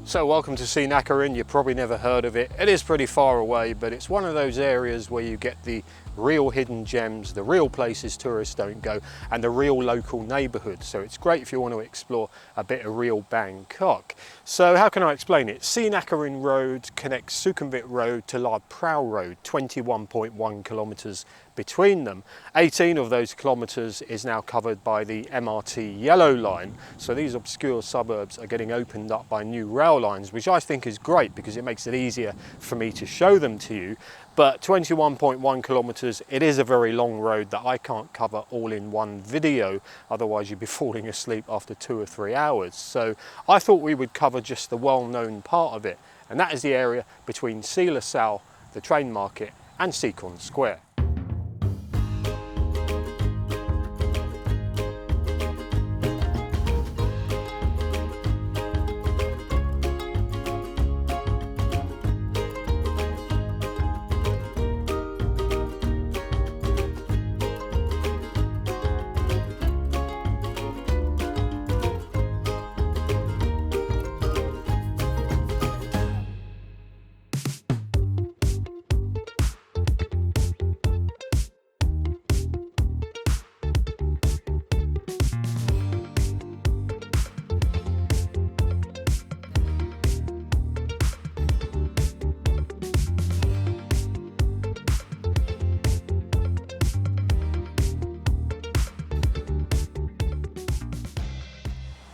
So welcome to Srinakarin. You've probably never heard of it. It is pretty far away, but it's one of those areas where you get the real hidden gems, the real places tourists don't go, and the real local neighbourhoods. So it's great if you want to explore a bit of real Bangkok. So how can I explain it? Srinakarin Road connects Sukhumvit Road to Lad Prao Road, 21.1 kilometres between them. 18 of those kilometres is now covered by the MRT yellow line. So these obscure suburbs are getting opened up by new rail lines, which I think is great because it makes it easier for me to show them to you. But 21.1 kilometres, it is a very long road that I can't cover all in one video, otherwise you'd be falling asleep after 2 or 3 hours. So I thought we would cover just the well-known part of it, and that is the area between Sila Sao, the train market, and Sikon Square.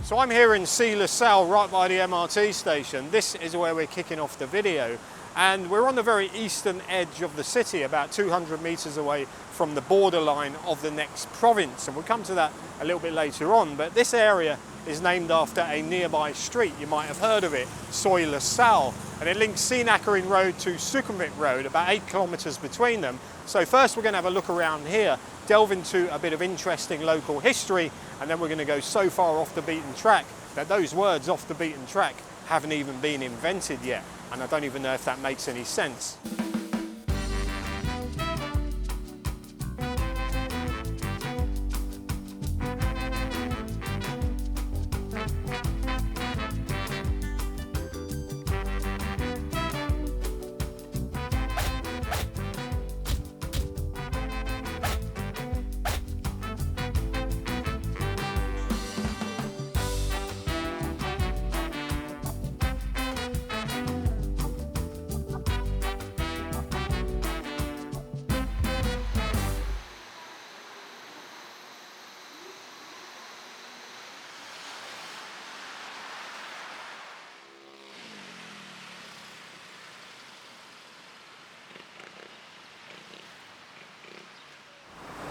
So I'm here in Sila Sao, right by the MRT station. This is where we're kicking off the video. And we're on the very eastern edge of the city, about 200 metres away from the borderline of the next province. And we'll come to that a little bit later on. But this area is named after a nearby street. You might have heard of it, Sila Sao. And it links Srinakarin Road to Sukhumvit Road, about 8 kilometres between them. So first we're going to have a look around here, delve into a bit of interesting local history, and then we're going to go so far off the beaten track that those words off the beaten track haven't even been invented yet. And I don't even know if that makes any sense.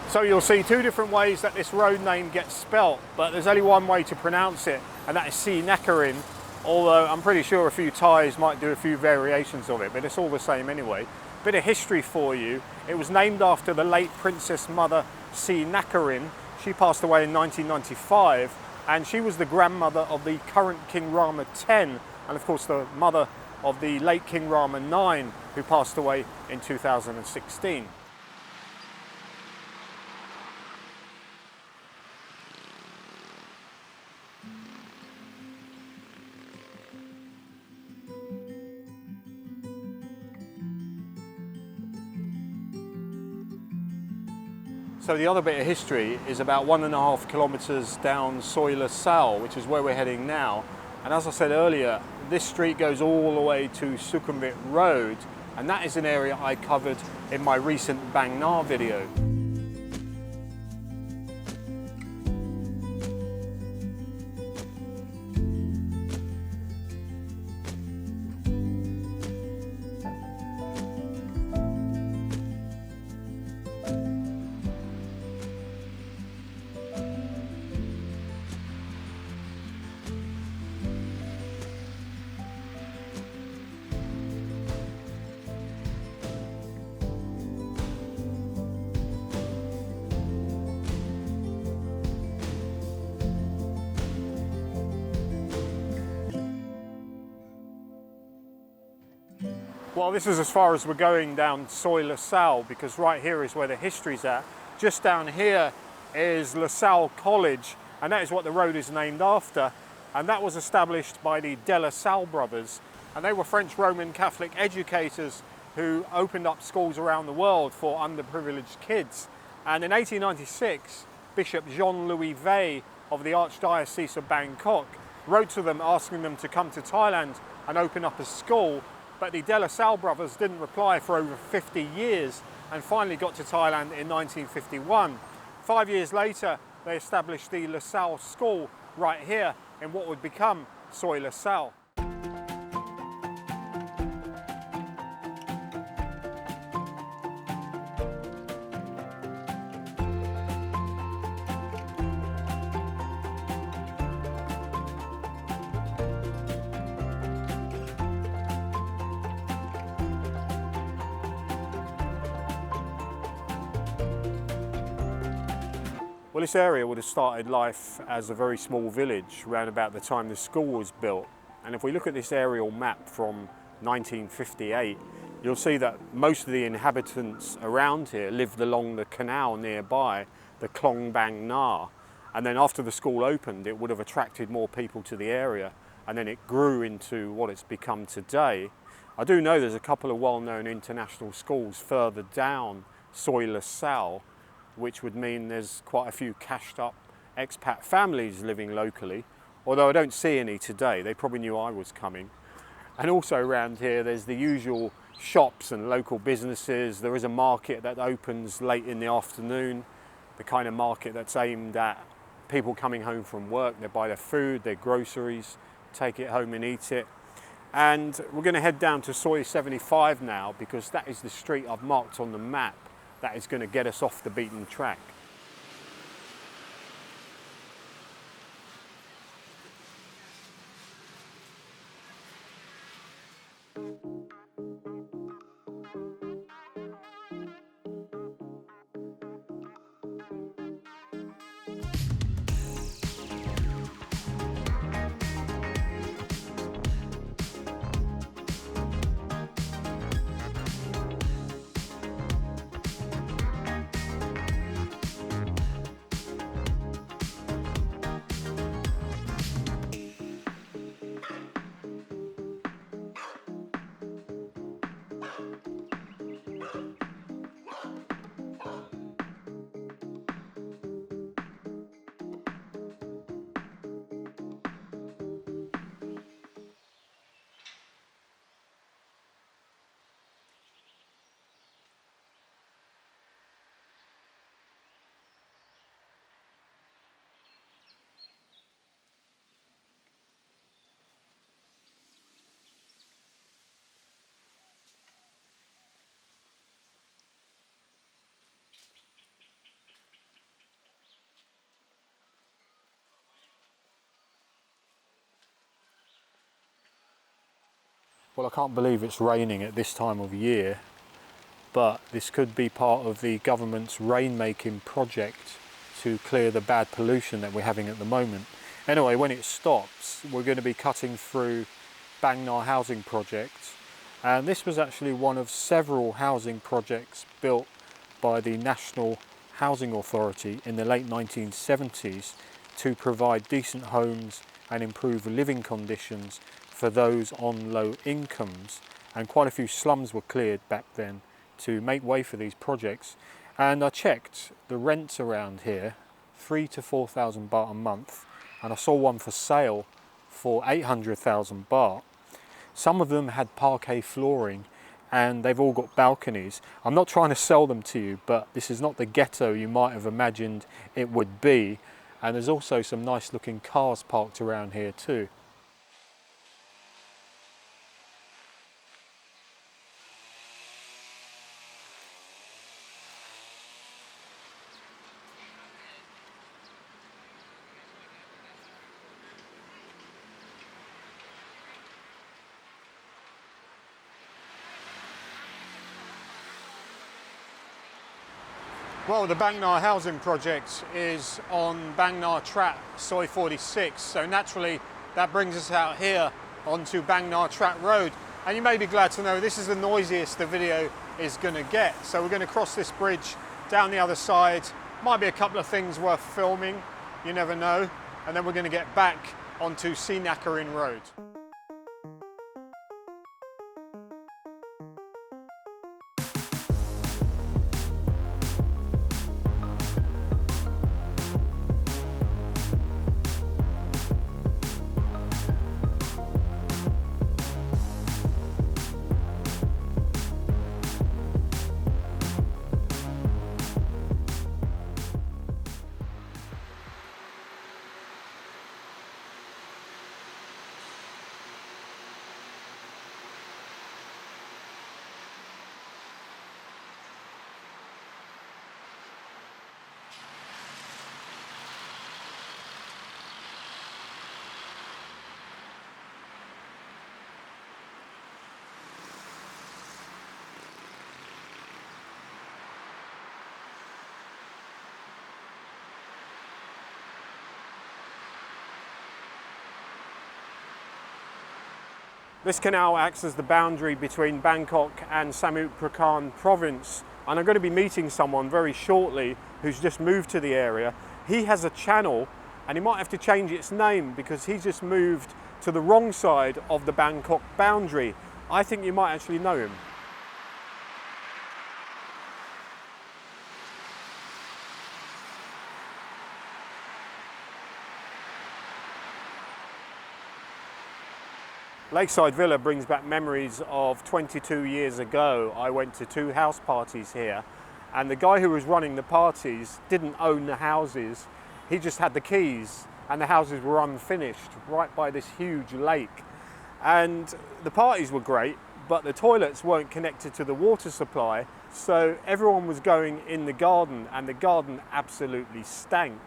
So you'll see two different ways that this road name gets spelt, but there's only one way to pronounce it, and that is Srinakarin, although I'm pretty sure a few Thais might do a few variations of it, but it's all the same anyway. Bit of history for you. It was named after the late Princess Mother Srinakarin. She passed away in 1995, and she was the grandmother of the current King Rama X, and of course the mother of the late King Rama IX, who passed away in 2016. So the other bit of history is about 1.5 kilometres down Sila Sao, which is where we're heading now. And as I said earlier, this street goes all the way to Sukhumvit Road, and that is an area I covered in my recent Bang Na video. Well, this is as far as we're going down Sila Sao, because right here is where the history's at. Just down here is La Salle College, and that is what the road is named after. and that was established by the De La Salle brothers, and they were French Roman Catholic educators who opened up schools around the world for underprivileged kids. And in 1896, Bishop Jean-Louis Vey of the Archdiocese of Bangkok wrote to them asking them to come to Thailand and open up a school, but the De La Salle brothers didn't reply for over 50 years and finally got to Thailand in 1951. 5 years later, they established the La Salle School right here in what would become Soi La Salle. Well, this area would have started life as a very small village around about the time the school was built. And if we look at this aerial map from 1958, you'll see that most of the inhabitants around here lived along the canal nearby, the Klong Bang Na. And then after the school opened, it would have attracted more people to the area, and then it grew into what it's become today. I do know there's a couple of well-known international schools further down Soi La Salle, which would mean there's quite a few cashed up expat families living locally, although I don't see any today. They probably knew I was coming. And also around here there's the usual shops and local businesses. There is a market that opens late in the afternoon, the kind of market that's aimed at people coming home from work. They buy their food, their groceries, take it home and eat it. And we're going to head down to Soi 75 now, because that is the street I've marked on the map that is going to get us off the beaten track. Well, I can't believe it's raining at this time of year, but this could be part of the government's rain-making project to clear the bad pollution that we're having at the moment. Anyway, when it stops, we're going to be cutting through Bang Na housing project, and this was actually one of several housing projects built by the National Housing Authority in the late 1970s to provide decent homes and improve living conditions for those on low incomes, and quite a few slums were cleared back then to make way for these projects. And I checked the rents around here, 3,000 to 4,000 baht a month, and I saw one for sale for 800,000 baht. Some of them had parquet flooring and they've all got balconies. I'm not trying to sell them to you, but this is not the ghetto you might have imagined it would be. And there's also some nice looking cars parked around here too. Well, the Bang Na housing project is on Bang Na Trat, Soi 46, so naturally that brings us out here onto Bang Na Trat Road. And you may be glad to know this is the noisiest the video is going to get. So we're going to cross this bridge down the other side. Might be a couple of things worth filming, you never know. And then we're going to get back onto Srinakarin Road. This canal acts as the boundary between Bangkok and Samut Prakan province, and I'm going to be meeting someone very shortly who's just moved to the area. He has a channel and he might have to change its name because he's just moved to the wrong side of the Bangkok boundary. I think you might actually know him. Lakeside Villa brings back memories of 22 years ago. I went to 2 house parties here, and the guy who was running the parties didn't own the houses. He just had the keys, and the houses were unfinished right by this huge lake. And the parties were great, but the toilets weren't connected to the water supply, so everyone was going in the garden, and the garden absolutely stank.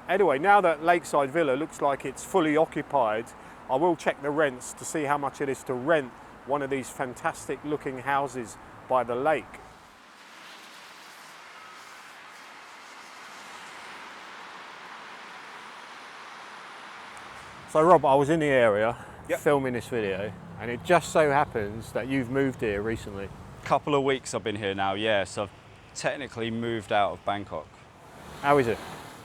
Anyway, now that Lakeside Villa looks like it's fully occupied, I will check the rents to see how much it is to rent one of these fantastic looking houses by the lake. So Rob, I was in the area filming this video, and it just so happens that you've moved here recently. Couple of weeks I've been here now, yeah, so I've technically moved out of Bangkok. How is it?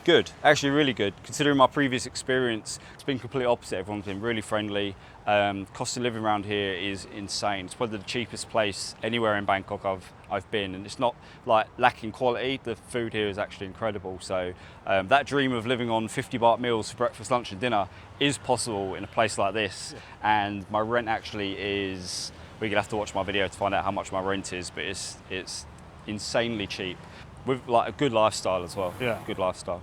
Good, actually really good. Considering my previous experience, it's been completely opposite. Everyone's been really friendly. Cost of living around here is insane. It's probably the cheapest place anywhere in Bangkok I've been, and it's not like lacking quality. The food here is actually incredible. So that dream of living on 50 baht meals for breakfast, lunch and dinner is possible in a place like this. Yeah. And my rent actually is, we're gonna have to watch my video to find out how much my rent is, but it's insanely cheap with like a good lifestyle as well. Yeah, good lifestyle.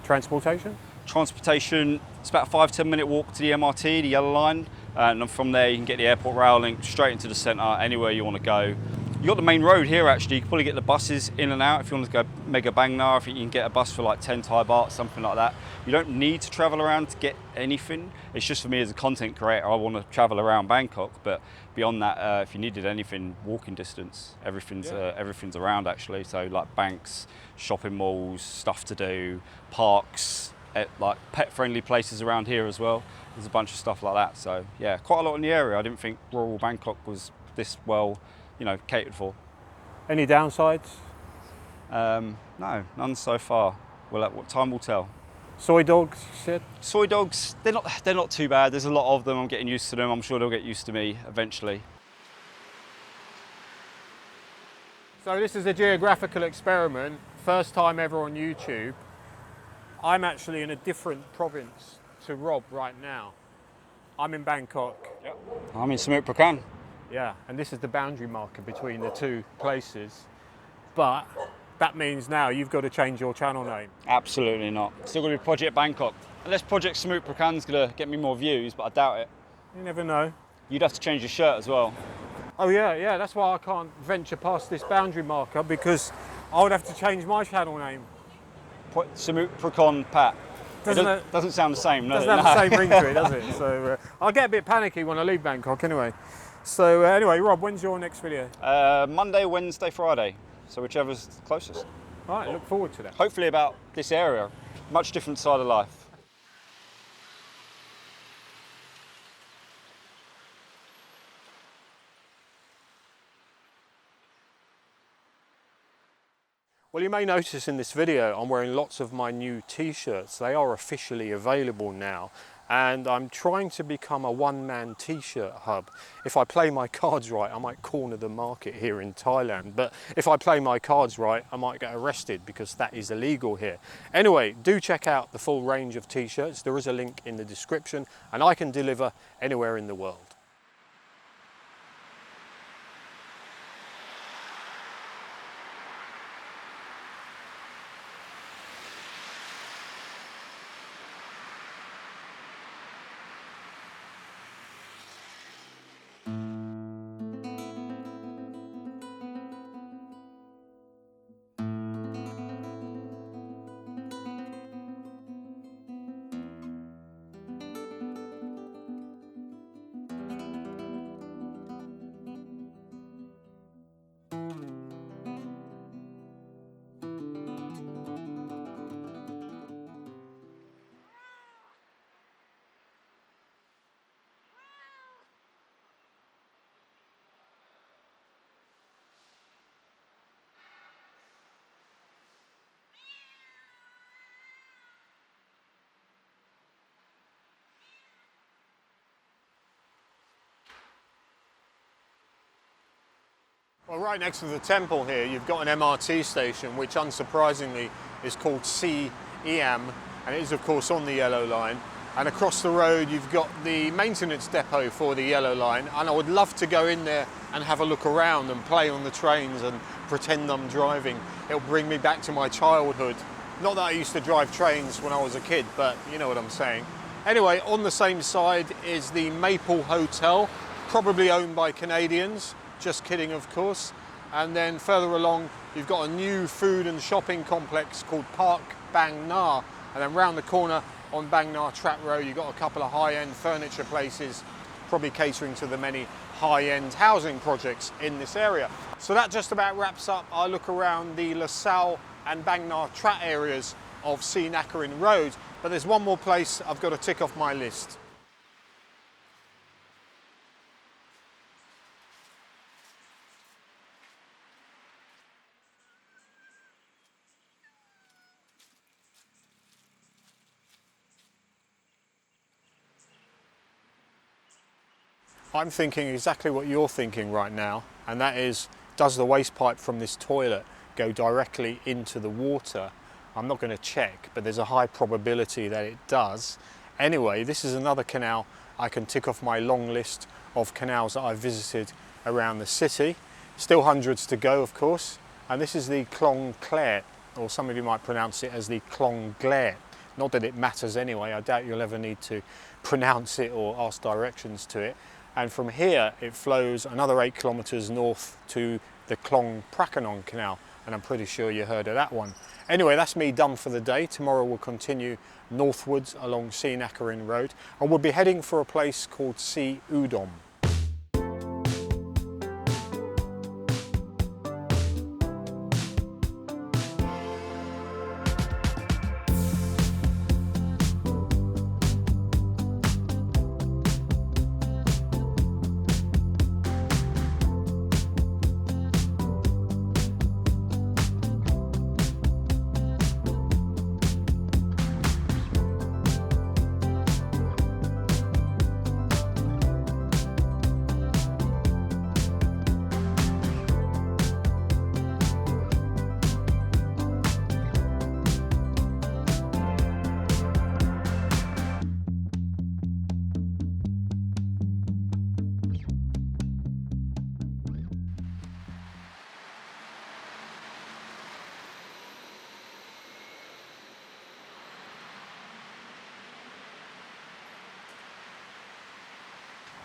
Transportation? Transportation, it's about a 5-10 minute walk to the MRT, the yellow line, and from there you can get the airport rail link straight into the centre, anywhere you want to go. You've got the main road here actually, you can probably get the buses in and out if you want to go Mega Bangna, if you can get a bus for like 10 Thai baht, something like that. You don't need to travel around to get anything. It's just for me as a content creator, I want to travel around Bangkok, but beyond that, if you needed anything, walking distance, everything's around actually. So like banks, shopping malls, stuff to do, parks, like pet-friendly places around here as well. There's a bunch of stuff like that. So yeah, quite a lot in the area. I didn't think rural Bangkok was this well, catered for. Any downsides? No, none so far. Well, what time will tell. Soy dogs, you said? Soy dogs, they're not too bad. There's a lot of them. I'm getting used to them. I'm sure they'll get used to me eventually. So this is a geographical experiment. First time ever on YouTube. I'm actually in a different province to Rob right now. I'm in Bangkok. Yep. I'm in Samut Prakan. Yeah, and this is the boundary marker between the 2 places. But that means now you've got to change your channel name. Absolutely not. Still going to be Project Bangkok. Unless Project Samut Prakan's going to get me more views, but I doubt it. You never know. You'd have to change your shirt as well. Oh yeah, that's why I can't venture past this boundary marker, because I would have to change my channel name. Samut Prakan Pat. Doesn't sound the same, does it? Doesn't have the same ring to it, does it? So I'll get a bit panicky when I leave Bangkok anyway. So anyway, Rob, when's your next video? Monday, Wednesday, Friday. So whichever's closest. All right, look forward to that. Hopefully about this area. Much different side of life. Well, you may notice in this video I'm wearing lots of my new t-shirts. They are officially available now. and I'm trying to become a one-man t-shirt hub. If I play my cards right, I might corner the market here in Thailand, but if I play my cards right, I might get arrested because that is illegal here. Anyway, do check out the full range of t-shirts. There is a link in the description, and I can deliver anywhere in the world. Well, right next to the temple here, you've got an MRT station, which unsurprisingly is called CEM, and it is of course on the yellow line. And across the road, you've got the maintenance depot for the yellow line. And I would love to go in there and have a look around and play on the trains and pretend I'm driving. It'll bring me back to my childhood. Not that I used to drive trains when I was a kid, but you know what I'm saying. Anyway, on the same side is the Maple Hotel, probably owned by Canadians. Just kidding, of course. And then further along, you've got a new food and shopping complex called Park Bang Na. And then round the corner on Bang Na Track Road, you've got a couple of high-end furniture places, probably catering to the many high-end housing projects in this area. So that just about wraps up our look around the LaSalle and Bang Na Track areas of Srinakarin Road. But there's one more place I've got to tick off my list. I'm thinking exactly what you're thinking right now, and that is, does the waste pipe from this toilet go directly into the water? I'm not going to check, but there's a high probability that it does. Anyway, this is another canal I can tick off my long list of canals that I've visited around the city. Still hundreds to go, of course. And this is the Klong Claire, or some of you might pronounce it as the Klong Glare. Not that it matters anyway, I doubt you'll ever need to pronounce it or ask directions to it. And from here it flows another 8 kilometres north to the Klong Prakanong Canal, and I'm pretty sure you heard of that one. Anyway, that's me done for the day. Tomorrow we'll continue northwards along Srinakarin Road, and we'll be heading for a place called Si Udom.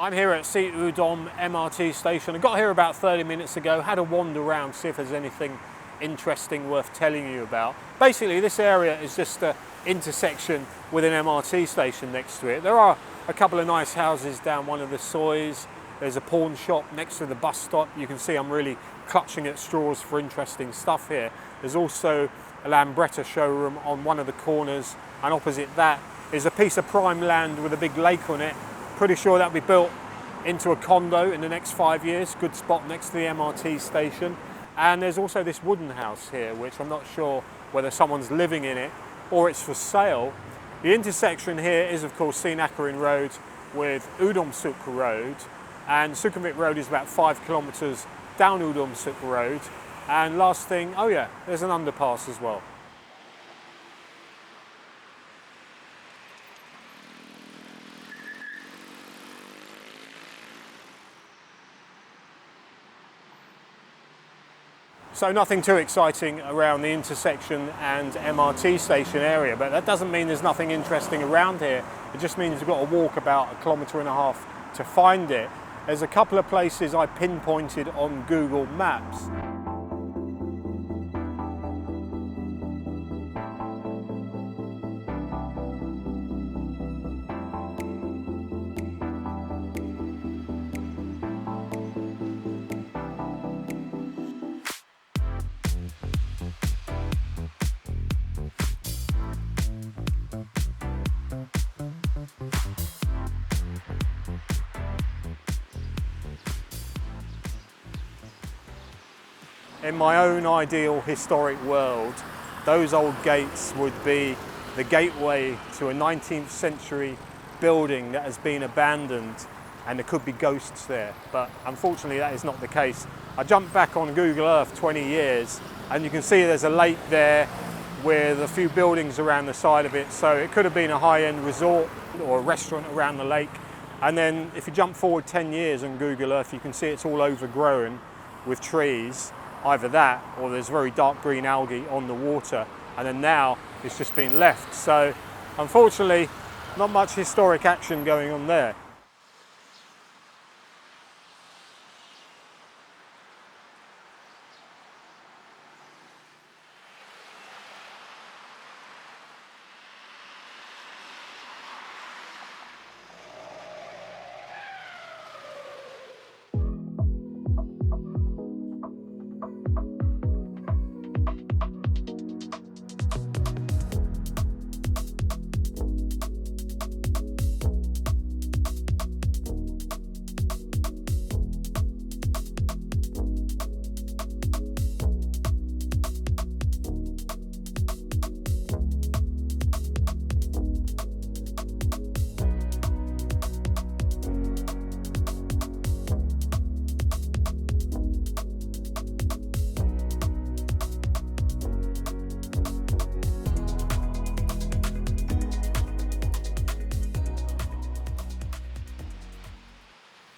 I'm here at Si Udom MRT station. I got here about 30 minutes ago, had a wander around, see if there's anything interesting worth telling you about. Basically, this area is just an intersection with an MRT station next to it. There are a couple of nice houses down one of the sois. There's a pawn shop next to the bus stop. You can see I'm really clutching at straws for interesting stuff here. There's also a Lambretta showroom on one of the corners, and opposite that is a piece of prime land with a big lake on it. Pretty sure that'll be built into a condo in the next 5 years. Good spot next to the MRT station. And there's also this wooden house here, which I'm not sure whether someone's living in it or it's for sale. The intersection here is of course Srinakarin Road with Udomsuk Road, and Sukhumvit Road is about 5 kilometres down Udomsuk Road. And last thing, oh yeah, there's an underpass as well. So nothing too exciting around the intersection and MRT station area, but that doesn't mean there's nothing interesting around here. It just means you've got to walk about 1.5 kilometres to find it. There's a couple of places I pinpointed on Google Maps. In my own ideal historic world, those old gates would be the gateway to a 19th century building that has been abandoned, and there could be ghosts there, but unfortunately that is not the case. I jumped back on Google Earth 20 years and you can see there's a lake there with a few buildings around the side of it, so it could have been a high-end resort or a restaurant around the lake. And then if you jump forward 10 years on Google Earth, you can see it's all overgrown with trees. Either that or there's very dark green algae on the water, and then now it's just been left. So unfortunately not much historic action going on there.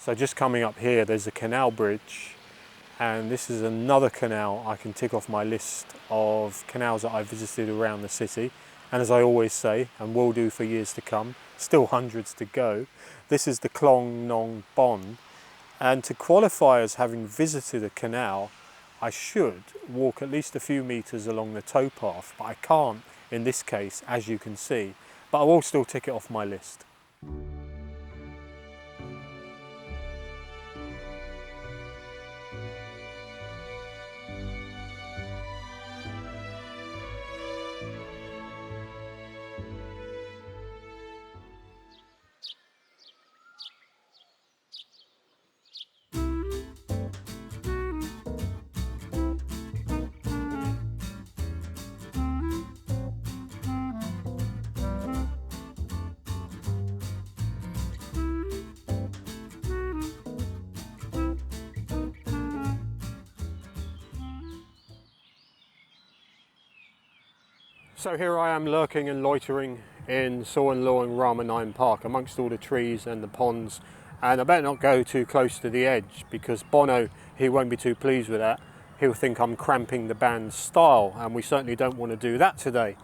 So just coming up here, there's a canal bridge, and this is another canal I can tick off my list of canals that I've visited around the city. And as I always say, and will do for years to come, still hundreds to go, this is the Klong Nong Bon. And to qualify as having visited a canal, I should walk at least a few metres along the towpath, but I can't in this case, as you can see, but I will still tick it off my list. So here I am lurking and loitering in Suan Luang Rama 9 Park amongst all the trees and the ponds, and I better not go too close to the edge because Bono, he won't be too pleased with that. He'll think I'm cramping the band's style, and we certainly don't want to do that today.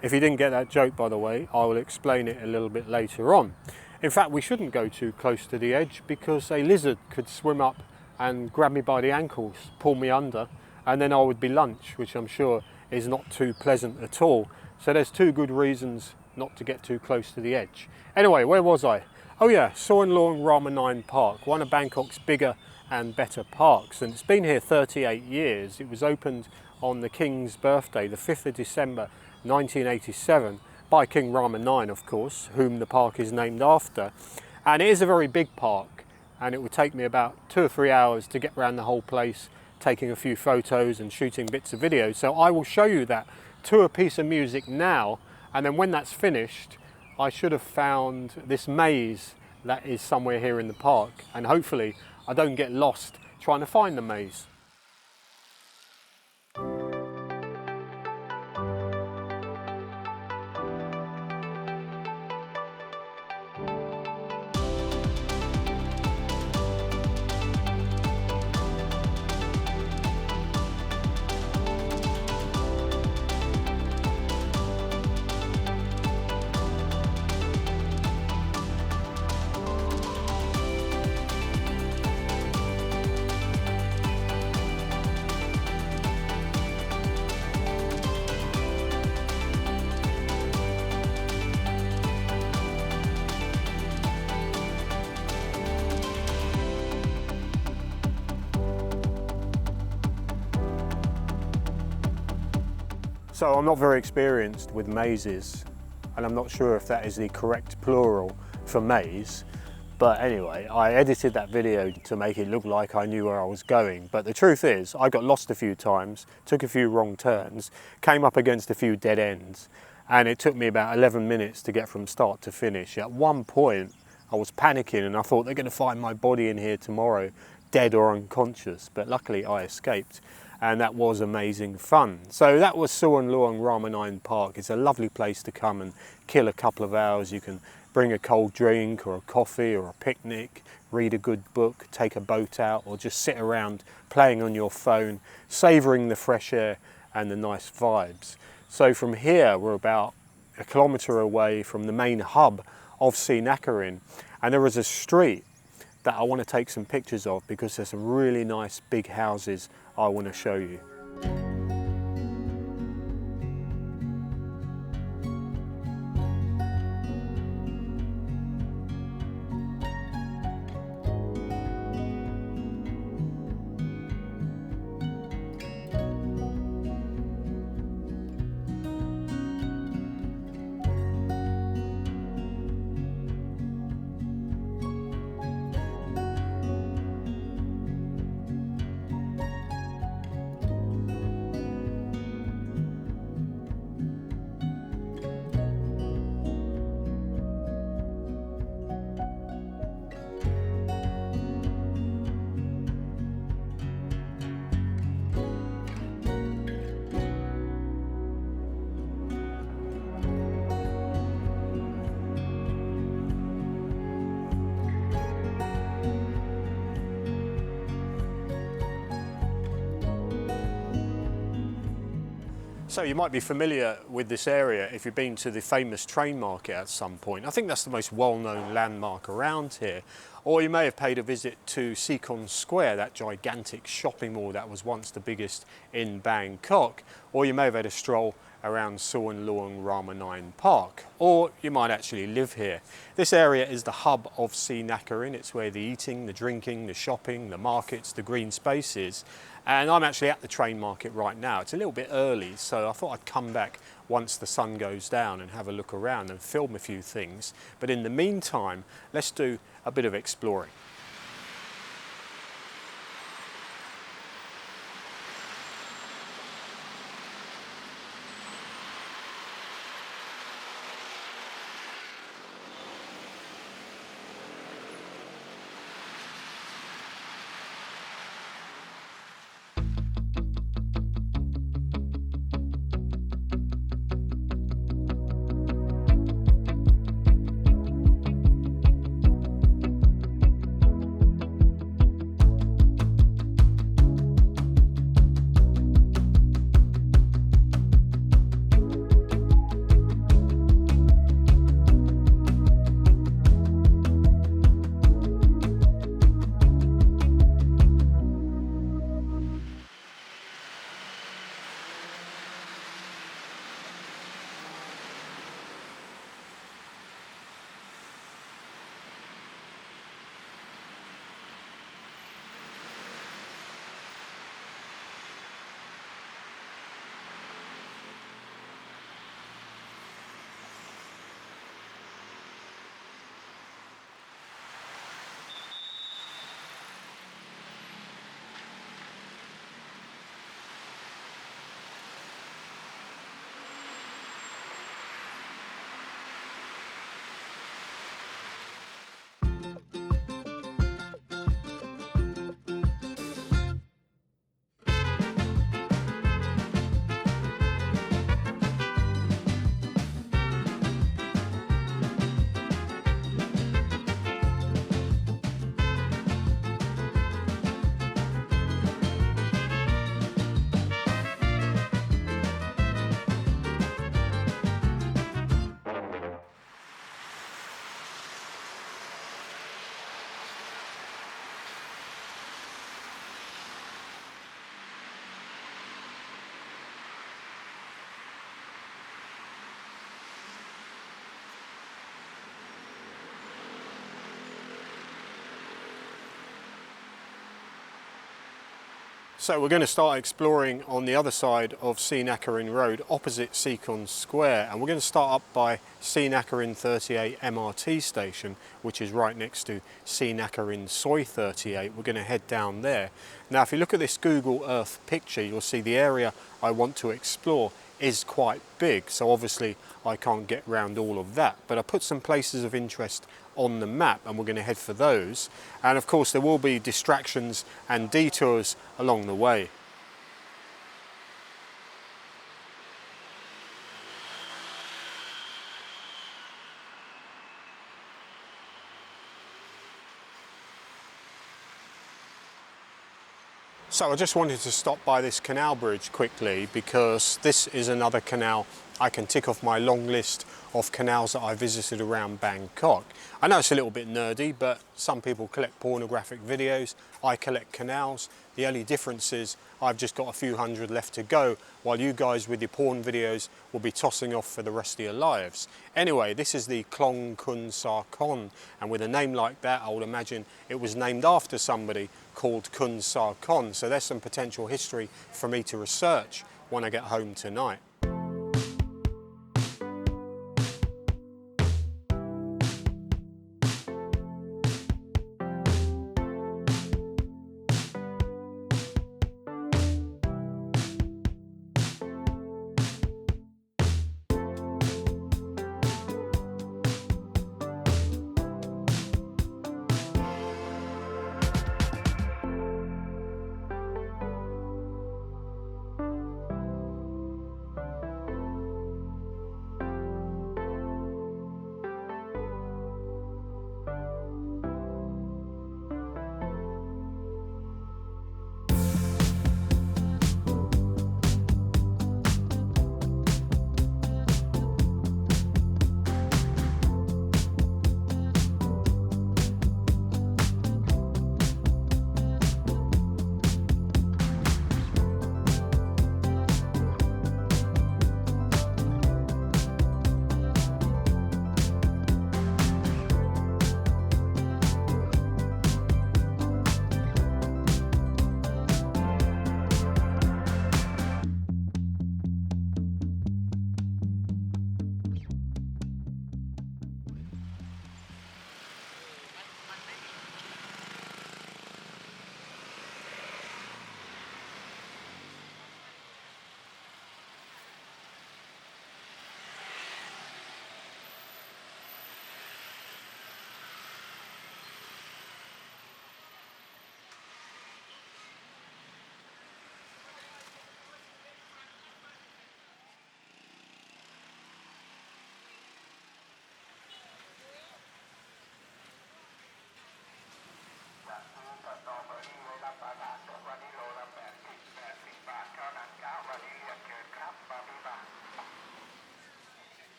If you didn't get that joke, by the way, I will explain it a little bit later on. In fact, we shouldn't go too close to the edge because a lizard could swim up and grab me by the ankles, pull me under, and then I would be lunch, which I'm sure is not too pleasant at all. So there's two good reasons not to get too close to the edge. Anyway, where was I? Oh yeah, Suan Luang Rama 9 Park, one of Bangkok's bigger and better parks, and it's been here 38 years. It was opened on the King's birthday, the 5th of December 1987, by King Rama 9, of course, whom the park is named after. And it is a very big park, and it would take me about 2 or 3 hours to get around the whole place, taking a few photos and shooting bits of video. So I will show you that to a piece of music now, And then when that's finished, I should have found this maze that is somewhere here in the park, and hopefully I don't get lost trying to find the maze. So I'm not very experienced with mazes, and I'm not sure if that is the correct plural for maze. But anyway, I edited that video to make it look like I knew where I was going. But the truth is, I got lost a few times, took a few wrong turns, came up against a few dead ends, and it took me about 11 minutes to get from start to finish. At one point, I was panicking and I thought they're going to find my body in here tomorrow, dead or unconscious. But luckily I escaped. And that was amazing fun. So that was Suwon Luong Rama 9 Park. It's a lovely place to come and kill a couple of hours. You can bring a cold drink or a coffee or a picnic, read a good book, take a boat out, or just sit around playing on your phone, savouring the fresh air and the nice vibes. So from here, we're about a kilometre away from the main hub of Srinakarin, and there is a street that I want to take some pictures of because there's some really nice big houses I want to show you. So you might be familiar with this area if you've been to the famous train market at some point. I think that's the most well-known landmark around here. Or you may have paid a visit to Sikon Square, that gigantic shopping mall that was once the biggest in Bangkok. Or you may have had a stroll around Suwon Luong Rama 9 Park. Or you might actually live here. This area is the hub of Srinakarin. It's where the eating, the drinking, the shopping, the markets, the green spaces. And I'm actually at the train market right now. It's a little bit early, so I thought I'd come back once the sun goes down and have a look around and film a few things. But in the meantime, let's do a bit of exploring. So we're going to start exploring on the other side of Srinakarin Road, opposite Seacon Square, and we're going to start up by Srinakarin 38 MRT station, which is right next to Srinakarin Soi 38. We're going to head down there. Now if you look at this Google Earth picture, you'll see the area I want to explore is quite big, so obviously I can't get round all of that, but I put some places of interest on the map and we're going to head for those, and of course there will be distractions and detours along the way. So I just wanted to stop by this canal bridge quickly because this is another canal I can tick off my long list of canals that I visited around Bangkok. I know it's a little bit nerdy, but some people collect pornographic videos, I collect canals. The only difference is I've just got a few hundred left to go, while you guys with your porn videos will be tossing off for the rest of your lives. Anyway, this is the Klong Kun Sa Kon, and with a name like that I would imagine it was named after somebody called Kun Sa Kon, so there's some potential history for me to research when I get home tonight.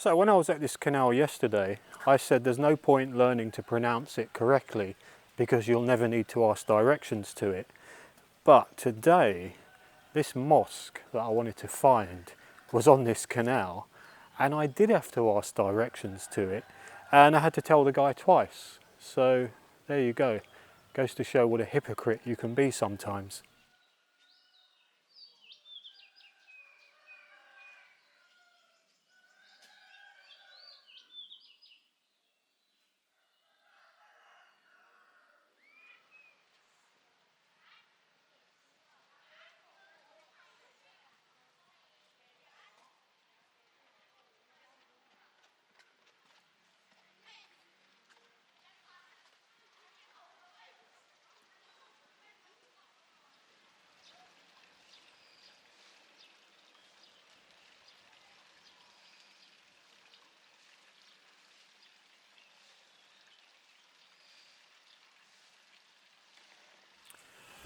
So when I was at this canal yesterday, I said there's no point learning to pronounce it correctly because you'll never need to ask directions to it. But today, this mosque that I wanted to find was on this canal, and I did have to ask directions to it, and I had to tell the guy twice. So there you go. Goes to show what a hypocrite you can be sometimes.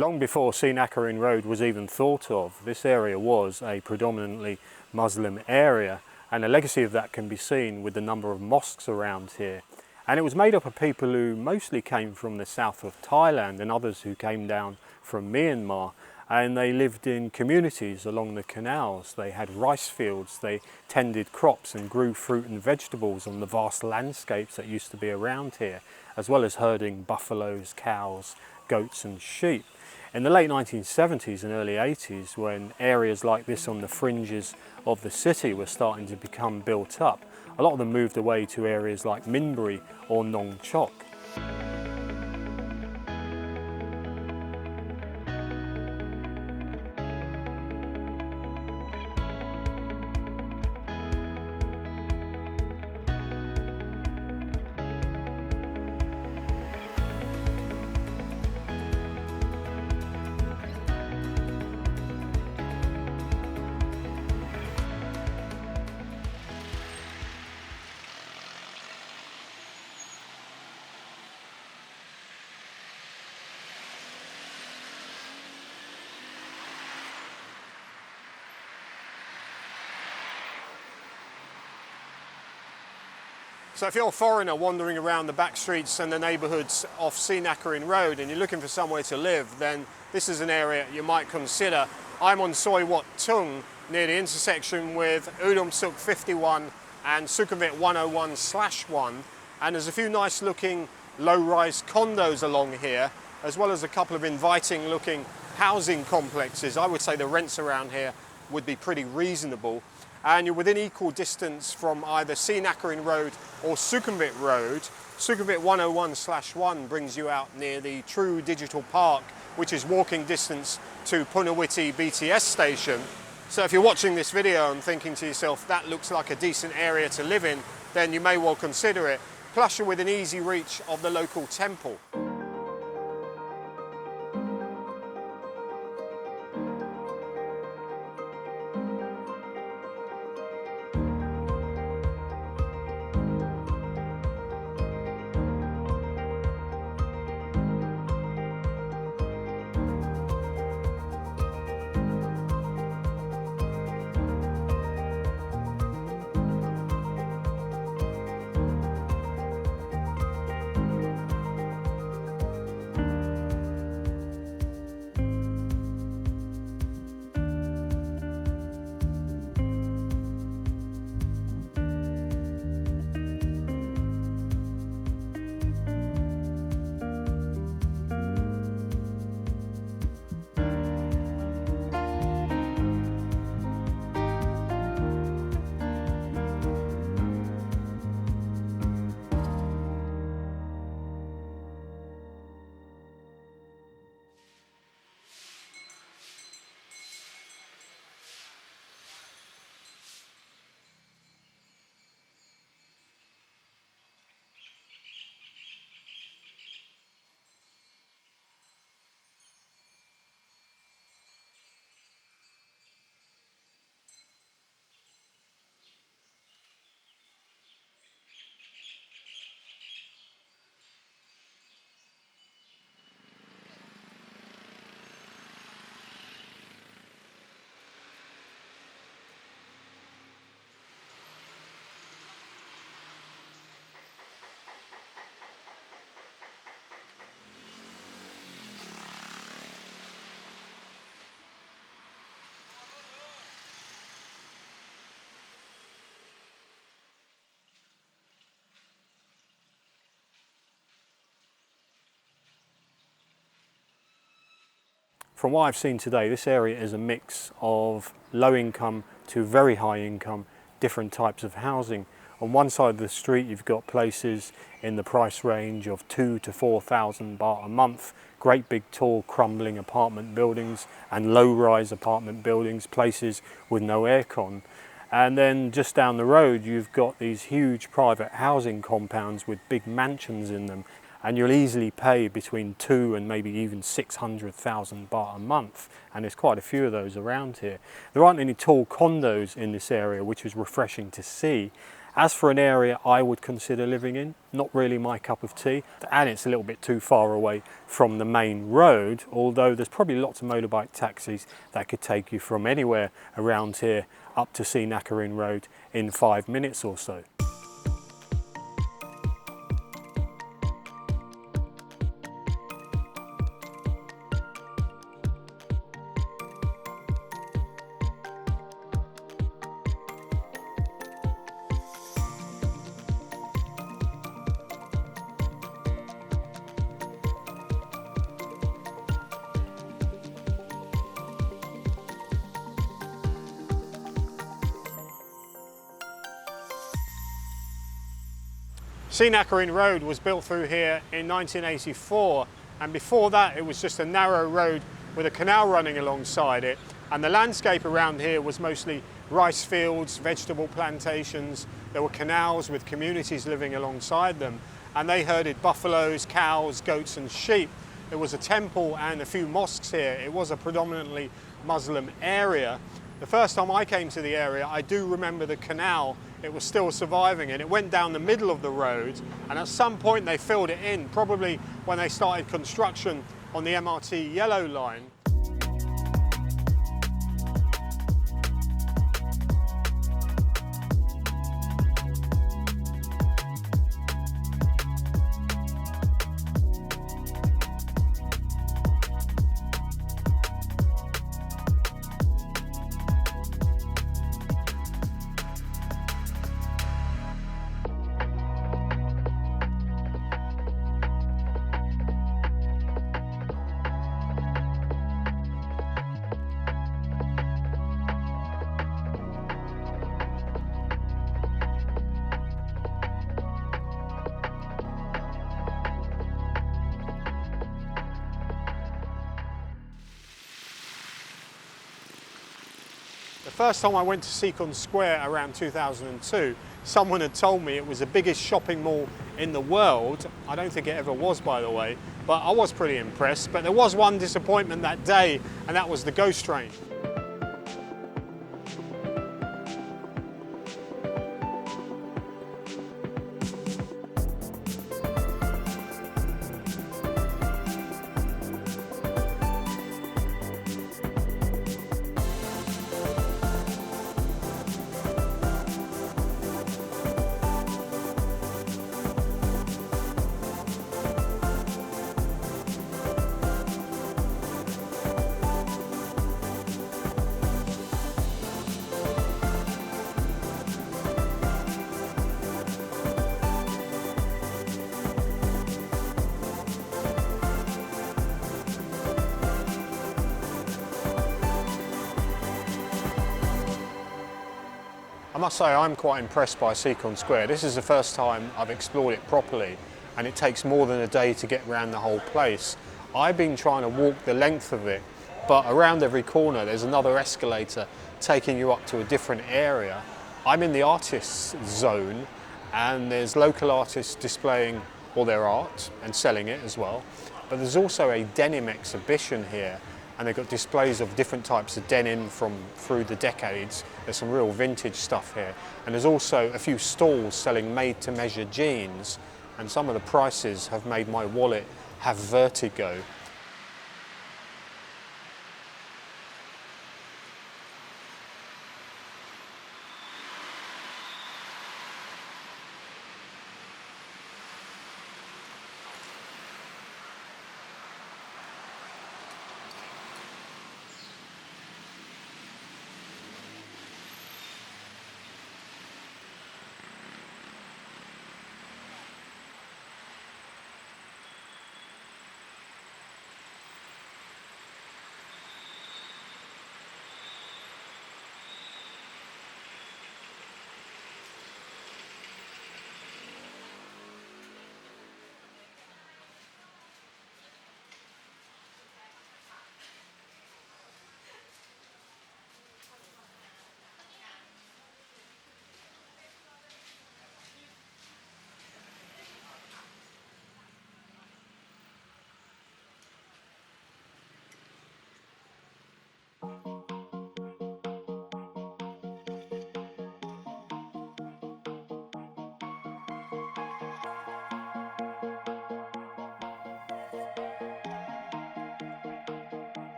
Long before Srinakarin Road was even thought of, this area was a predominantly Muslim area, and a legacy of that can be seen with the number of mosques around here. And it was made up of people who mostly came from the south of Thailand and others who came down from Myanmar, and they lived in communities along the canals. They had rice fields, they tended crops and grew fruit and vegetables on the vast landscapes that used to be around here, as well as herding buffaloes, cows, goats and sheep. In the late 1970s and early 80s, when areas like this on the fringes of the city were starting to become built up, a lot of them moved away to areas like Minbury or Nong Chok. So if you're a foreigner wandering around the back streets and the neighbourhoods off Srinakarin Road and you're looking for somewhere to live, then this is an area you might consider. I'm on Soi Wat Tung, near the intersection with Udom Suk 51 and Sukhumvit 101/1, and there's a few nice looking low-rise condos along here, as well as a couple of inviting looking housing complexes. I would say the rents around here would be pretty reasonable. And you're within equal distance from either Srinakarin Road or Sukhumvit Road. Sukhumvit 101/1 brings you out near the True Digital Park, which is walking distance to Punawiti BTS station. So if you're watching this video and thinking to yourself, that looks like a decent area to live in, then you may well consider it. Plus you're within easy reach of the local temple. From what I've seen today, this area is a mix of low income to very high income, different types of housing. On one side of the street you've got places in the price range of 2,000 to 4,000 baht a month, great big tall crumbling apartment buildings and low-rise apartment buildings, places with no aircon. And then just down the road you've got these huge private housing compounds with big mansions in them, and you'll easily pay between 2 and maybe even 600,000 baht a month, and there's quite a few of those around here. There aren't any tall condos in this area, which is refreshing to see. As for an area I would consider living in, not really my cup of tea, and it's a little bit too far away from the main road, although there's probably lots of motorbike taxis that could take you from anywhere around here up to Srinakarin Road in 5 minutes or so. Srinakarin Road was built through here in 1984, and before that it was just a narrow road with a canal running alongside it, and the landscape around here was mostly rice fields, vegetable plantations. There were canals with communities living alongside them, and they herded buffaloes, cows, goats and sheep. There was a temple and a few mosques here. It was a predominantly Muslim area. The first time I came to the area, I do remember the canal. It was still surviving, and it went down the middle of the road, and at some point they filled it in, probably when they started construction on the MRT yellow line. The first time I went to Sikon Square around 2002, someone had told me it was the biggest shopping mall in the world. I don't think it ever was, by the way, but I was pretty impressed. But there was one disappointment that day, and that was the ghost train. I must say I'm quite impressed by Sikon Square. This is the first time I've explored it properly, and it takes more than a day to get around the whole place. I've been trying to walk the length of it, but around every corner there's another escalator taking you up to a different area. I'm in the artists zone, and there's local artists displaying all their art and selling it as well. But there's also a denim exhibition here, and they've got displays of different types of denim from through the decades. There's some real vintage stuff here. And there's also a few stalls selling made-to-measure jeans, and some of the prices have made my wallet have vertigo.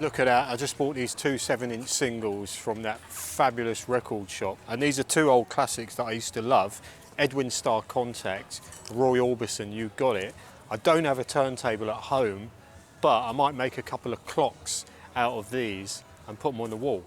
Look at that, I just bought these two 7-inch singles from that fabulous record shop. And these are two old classics that I used to love. Edwin Starr Contact, Roy Orbison, You Got It. I don't have a turntable at home, but I might make a couple of clocks out of these and put them on the wall.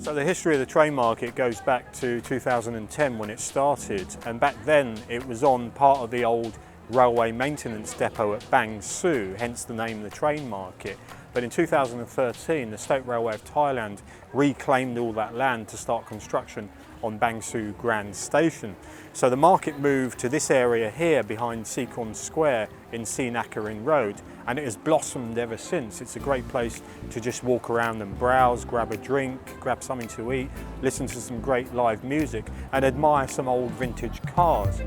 So the history of the train market goes back to 2010 when it started, and back then it was on part of the old railway maintenance depot at Bang Sue, hence the name of the train market. But in 2013 the State Railway of Thailand reclaimed all that land to start construction on Bang Sue Grand Station. So the market moved to this area here behind Seacon Square in Srinakarin Road, and it has blossomed ever since. It's a great place to just walk around and browse, grab a drink, grab something to eat, listen to some great live music and admire some old vintage cars.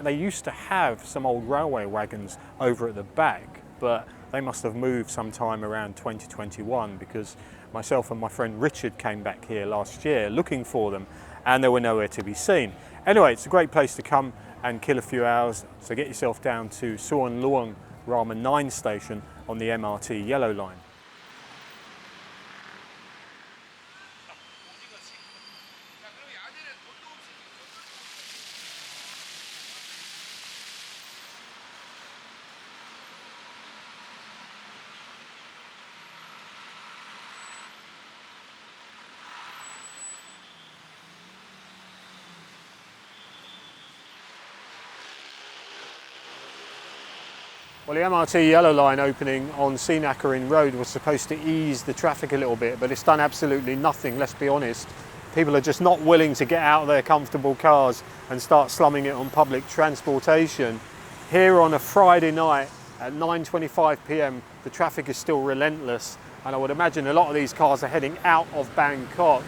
They used to have some old railway wagons over at the back, but they must have moved sometime around 2021 because myself and my friend Richard came back here last year looking for them and they were nowhere to be seen. Anyway, it's a great place to come and kill a few hours, so get yourself down to Suwon Luang Rama 9 station on the MRT Yellow Line. Well, the MRT Yellow Line opening on Srinakarin Road was supposed to ease the traffic a little bit, but it's done absolutely nothing, let's be honest. People are just not willing to get out of their comfortable cars and start slumming it on public transportation. Here on a Friday night at 9:25 p.m, the traffic is still relentless, and I would imagine a lot of these cars are heading out of Bangkok.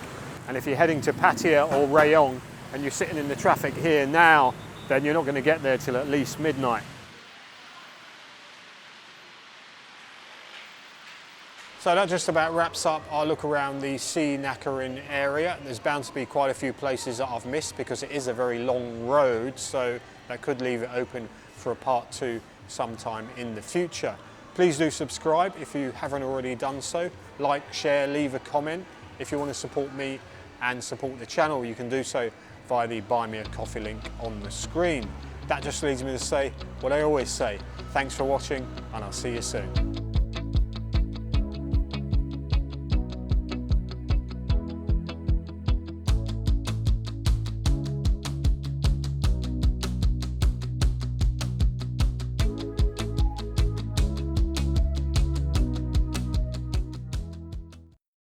And if you're heading to Pattaya or Rayong and you're sitting in the traffic here now, then you're not going to get there till at least midnight. So that just about wraps up our look around the Srinakarin area. There's bound to be quite a few places that I've missed because it is a very long road, so that could leave it open for a part 2 sometime in the future. Please do subscribe if you haven't already done so. Like, share, leave a comment. If you want to support me and support the channel, you can do so via the Buy Me a Coffee link on the screen. That just leads me to say what I always say. Thanks for watching, and I'll see you soon.